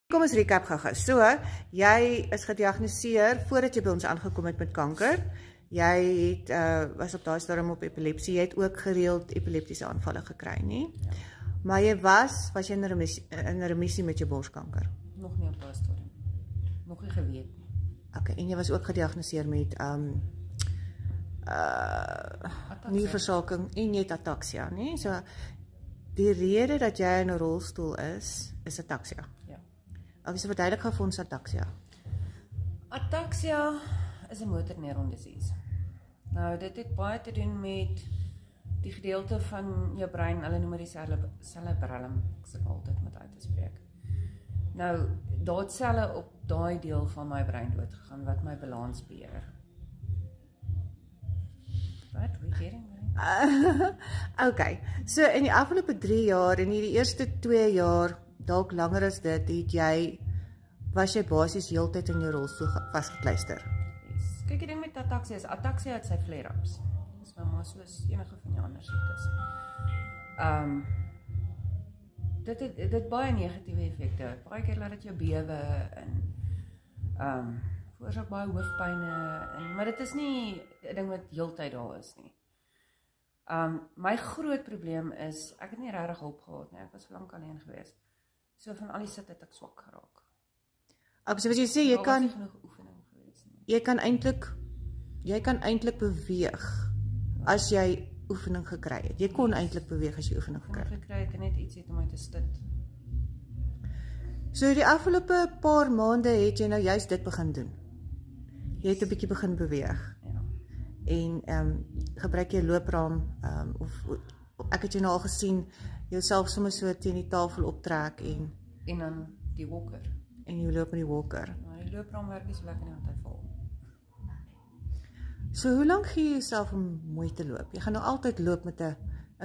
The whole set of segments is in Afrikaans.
Kom ons recap gou-gou. So, jy is gediagnoseer voordat jy by ons aangekom het met kanker. Jy het, was op daai stadium op epilepsie. Jy het ook gereeld epileptiese aanvalle gekry, nie? Ja. Maar jy was jy in remissie met jou borskanker? Nog nie op daai stadium. Nog nie geweet nie. Okay, en jy was ook gediagnoseer met nierversaking en jy het ataxia, nie? So, die rede dat jy in 'n rolstoel is ataxia. Ja. Okay, so verduidelik gou vir ons ataxia. Ataxia is 'n motor neuron disease. Nou, dit het baie te doen met die gedeelte van jou brein, hulle noem dit cerebellum, ek sukkel altyd met uit te spreek. Nou, daar het selle op daai deel van my brein doodgegaan wat my balans beheer. What? We getting Okay, so in die afgelope 3 jaar, en die eerste 2 jaar, dalk langer as dit, was jy basies heeltyd in jou rolstoel vasgekluister. Yes. Kyk, die ding met ataxia is, ataxia het sy flare-ups. Dis nou maar soos enige van die ander siektes. Dit het baie negatiewe effekte. Baie keer laat dit jou bewe en veroorsaak baie hoofpyne, maar dit is nie 'n ding wat heeltyd daar is nie. My groot probleem is, ek het nie regtig hulp gehad nie, ek was lank alleen geweest. So van al die sit het ek swak geraak. Okay, so wat jy sê, jy kan eintlik beweeg as jy oefening gekry het. Jy kon eintlik beweeg as jy oefening gekry het. En net iets het om my te stit. So die afgelope paar maande het jy nou juist dit begin doen. Jy het 'n bietjie begin beweeg. Ja. En gebruik jy loopraam of ek het jou nou al gesien jouself sommer so teen die tafel optrek en dan die walker. En jy loop met die walker. Nou, die loopraam werk nie so lekker nie want hy val. So hoe lank gee jy jouself om mooi te loop? Jy gaan nou altyd loop met 'n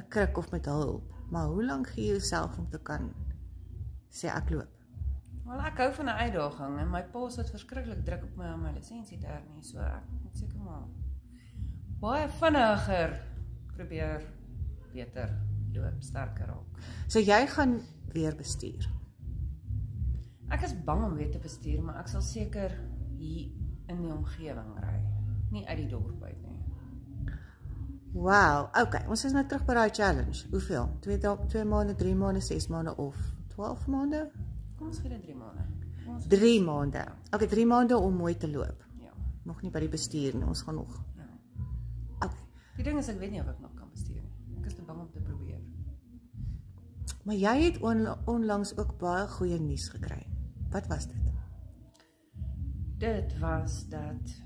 kruk of met hulp, maar hoe lank gee jy jouself om te kan sê ek loop? Wel, ek hou van 'n uitdaging en my pa sit verskriklik druk op my om my lisensie te hernie, so ek moet seker maar baie vinniger probeer beter loop, sterker raak. So jy gaan weer bestuur? Ek is bang om weer te bestuur, maar ek sal seker hier in die omgewing ry, nie uit die dorp uit nie. Wow, okay, ons is nou terug by daai challenge. Hoeveel? 2 maande, 3 maande, 6 maande of 12 maande? Kom ons gee dit 3 maande. 3 maande. Okay, 3 maande om mooi te loop. Ja. Nog nie by die bestuur nie, ons gaan nog. Ja. Okay. Die ding is, ek weet nie of ek nog kan bestuur nie. Ek is te bang om te probeer. Maar jy het onlangs ook baie goeie nuus gekry. Wat was dit? Dit was dat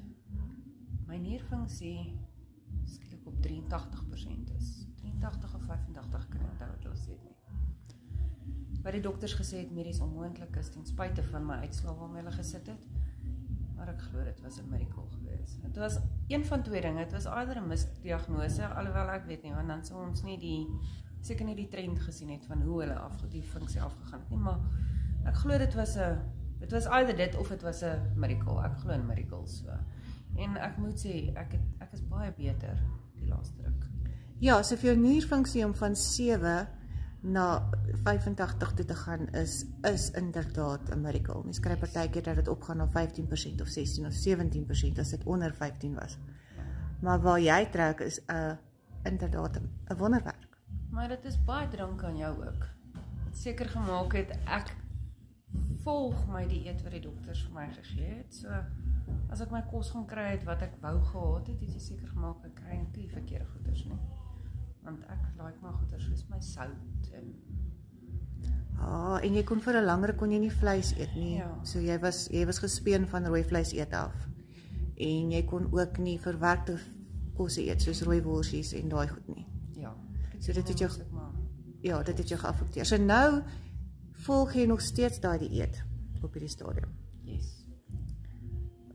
my nierfunksie skielik op 83% is. 83 of 85, ek kan nie onthou wat hulle sê nie. Wat die dokters gesê het medies onmoontlik is ten spyte van my uitslae waarmee hulle gesit het. Maar ek glo dit was 'n miracle geweest. Dit was een van 2 dinge. Dit was either 'n misdiagnose, alhoewel ek weet nie, want dan sou ons nie seker nie die trend gesien het van hoe hulle die funksie afgegaan het nie, maar ek glo dit was either dit of dit was 'n miracle. Ek glo in miracles. So. En ek moet sê, ek is baie beter die laaste ruk. Ja, so vir jou nierfunksie om van 7 na 85 toe te gaan is inderdaad 'n miracle. Mens kry partykeer dat dit opgaan na 15% of 16 of 17% as dit onder 15 was. Maar waar jy trek is inderdaad 'n wonderwerk. Maar dit is baie dank aan jou ook. Wat seker gemaak het ek volg my dieet wat die dokters vir my gegee het. So as ek my kos gaan kry het wat ek wou gehad het, het jy seker gemaak ek kry nie die verkeerde goeders nie. Want ek like my goeders soos my sout en en jy kon vir 'n langer kon jy nie vleis eet nie. Ja. So jy was gespeen van rooi vleis eet af. En jy kon ook nie verwerkte kosse eet soos rooi worsies en daai goed nie. Ja. So dit het jou geaffekteer. So nou volg jy nog steeds daai dieet op hierdie stadium. Yes.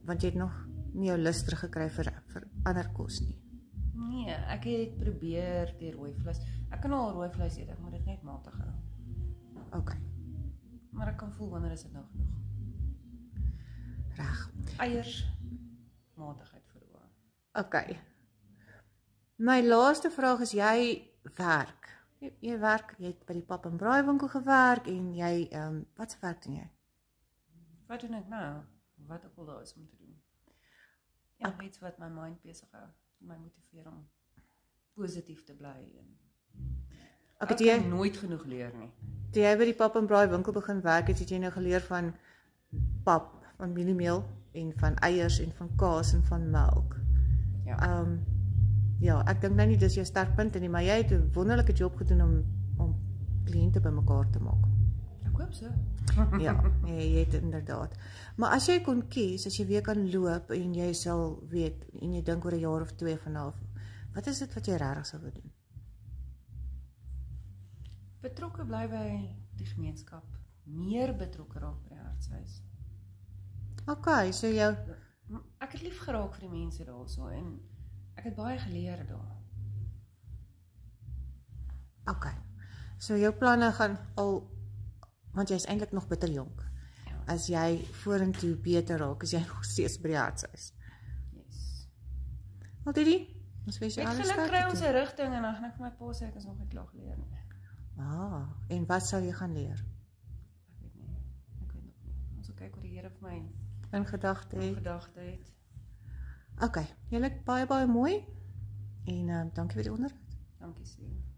Want jy het nog nie jou lus teruggekry vir ander kos nie. Nee, ek het probeer die rooi vleis. Ek kan al rooi vleis eet, ek moet dit net matig hou. Okay. Maar ek kan voel wanneer is dit nou genoeg. Reg. Eiers, matigheid vir oor. Okay. My laaste vraag is, jy werk. Jy werk, jy het by die pap en braai winkel gewerk en jy, wat se werk doen jy? Wat doen ek nou? Wat ook al daar is om te doen. Ja, iets wat my mind besig hou, my motiveer om positief te bly. Ek kan nooit genoeg leer nie. Toe jy by die pap en braai winkel begin werk, het jy nou geleer van pap, van mieliemeel, en van eiers, en van kaas, en van melk. Ja. Ja, ek dink nou nie dis jou sterkpunte nie, maar jy het 'n wonderlike job gedoen om kliënte bymekaar te maak. Ek hoop so. Ja, jy het inderdaad. Maar as jy kon kies, as jy weer kan loop en jy sal weet, en jy dink oor 'n jaar of 2 vanaf, wat is dit wat jy regtig sou wil doen? Betrokke bly by die gemeenskap, meer betrokke raak by die hartshuis. Okay, so jou... Ek het lief geraak vir die mense daarso en ek het baie geleer daar. Okay, so jou planne gaan al, want jy is eintlik nog bitter jonk. Ja. As jy vorentoe beter raak, is jy nog steeds by die hartshuis. Yes. Wel Didi, ons wens jou Met alles geluk kry sterkte ons toe. 'n rigting en dan gaan ek vir my pa sê ek is nog nie klaar geleer nie. En wat sal jy gaan leer? Ek weet nog nie. Ons sal kyk hoe die Here vir my In gedagte het. het. Okay, jy lyk baie mooi en dankie vir die onderhoud. Dankie Sue.